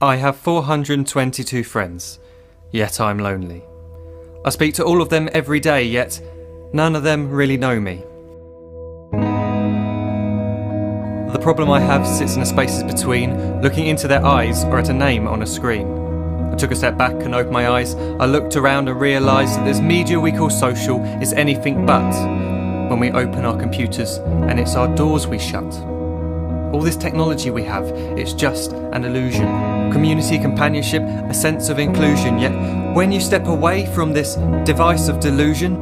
I have 422 friends, yet I'm lonely. I speak to all of them every day, yet none of them really know me. The problem I have sits in the spaces between, looking into their eyes or at a name on a screen. I took a step back and opened my eyes. I looked around and realised that this media we call social is anything but when we open our computers and it's our doors we shut. All this technology we have, it's just an illusion. Community, companionship, a sense of inclusion. Yet when you step away from this device of delusion,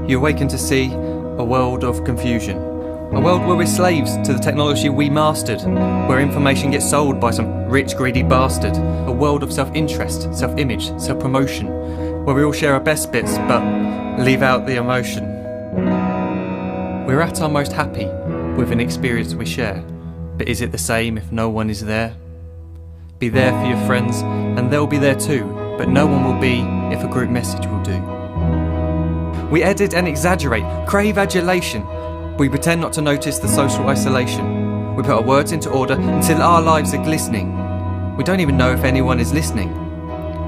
you awaken to see a world of confusion. A world where we're slaves to the technology we mastered, where information gets sold by some rich, greedy bastard. A world of self-interest, self-image, self-promotion, where we all share our best bits but leave out the emotion. We're at our most happy with an experience we share. But is it the same if no one is there? Be there for your friends and they'll be there too, but no one will be if a group message will do. We edit and exaggerate, crave adulation. We pretend not to notice the social isolation. We put our words into order until our lives are glistening. We don't even know if anyone is listening.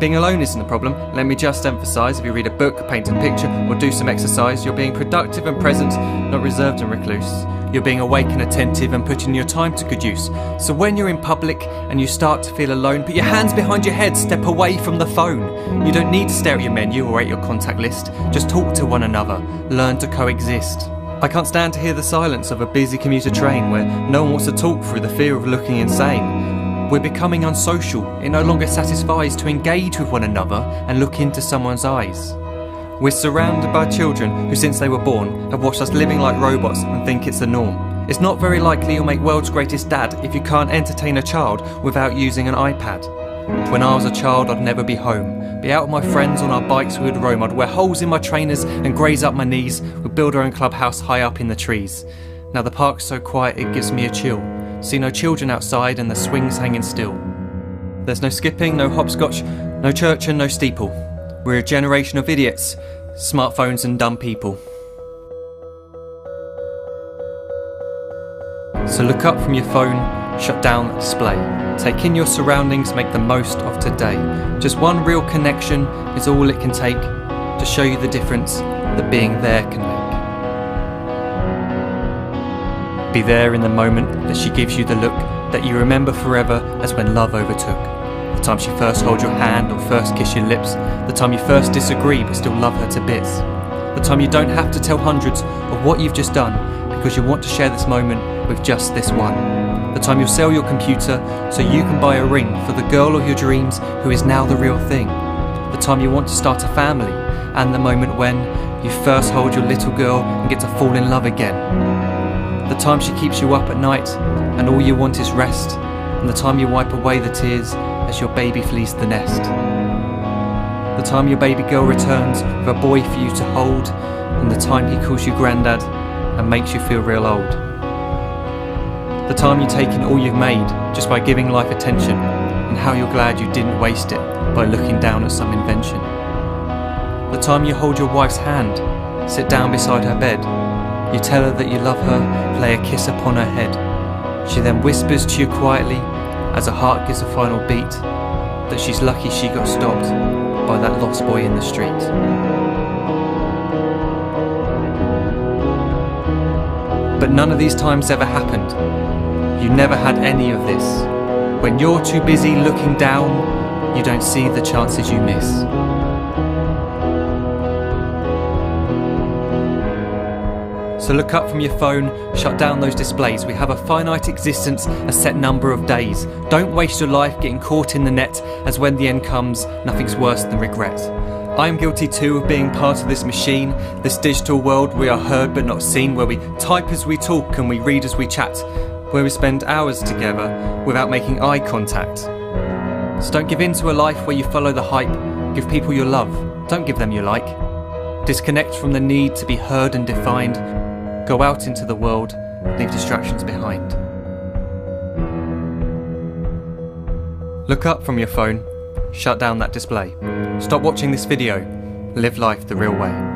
Being alone isn't the problem. Let me just emphasise, if you read a book, paint a picture or do some exercise, you're being productive and present, not reserved and recluse. You're being awake and attentive and putting your time to good use. So when you're in public and you start to feel alone, put your hands behind your head, step away from the phone. You don't need to stare at your menu or at your contact list. Just talk to one another, learn to coexist. I can't stand to hear the silence of a busy commuter train where no one wants to talk through the fear of looking insane. We're becoming unsocial. It no longer satisfies to engage with one another and look into someone's eyes. We're surrounded by children who, since they were born, have watched us living like robots and think it's the norm. It's not very likely you'll make world's greatest dad if you can't entertain a child without using an iPad. When I was a child, I'd never be home. Be out with my friends on our bikes we would roam. I'd wear holes in my trainers and graze up my knees. We'd build our own clubhouse high up in the trees. Now the park's so quiet it gives me a chill. See no children outside and the swings hanging still. There's no skipping, no hopscotch, no church and no steeple. We're a generation of idiots, smartphones and dumb people. So look up from your phone, shut down the display. Take in your surroundings, make the most of today. Just one real connection is all it can take to show you the difference that being there can make. Be there in the moment that she gives you the look that you remember forever as when love overtook. The time she first holds your hand or first kiss your lips. The time you first disagree but still love her to bits. The time you don't have to tell hundreds of what you've just done because you want to share this moment with just this one. The time you'll sell your computer so you can buy a ring for the girl of your dreams who is now the real thing. The time you want to start a family, and the moment when you first hold your little girl and get to fall in love again. The time she keeps you up at night and all you want is rest, and the time you wipe away the tears as your baby flees the nest. The time your baby girl returns with a boy for you to hold, and the time he calls you granddad and makes you feel real old. The time you take in all you've made just by giving life attention, and how you're glad you didn't waste it by looking down at some invention. The time you hold your wife's hand, sit down beside her bed, you tell her that you love her, lay a kiss upon her head. She then whispers to you quietly, as her heart gives a final beat, that she's lucky she got stopped by that lost boy in the street. But none of these times ever happened. You never had any of this. When you're too busy looking down, you don't see the chances you miss. So look up from your phone, shut down those displays. We have a finite existence, a set number of days. Don't waste your life getting caught in the net, as when the end comes, nothing's worse than regret. I am guilty too of being part of this machine, this digital world we are heard but not seen, where we type as we talk and we read as we chat, where we spend hours together without making eye contact. So don't give in to a life where you follow the hype. Give people your love, don't give them your like. Disconnect from the need to be heard and defined. Go out into the world, leave distractions behind. Look up from your phone, shut down that display. Stop watching this video, live life the real way.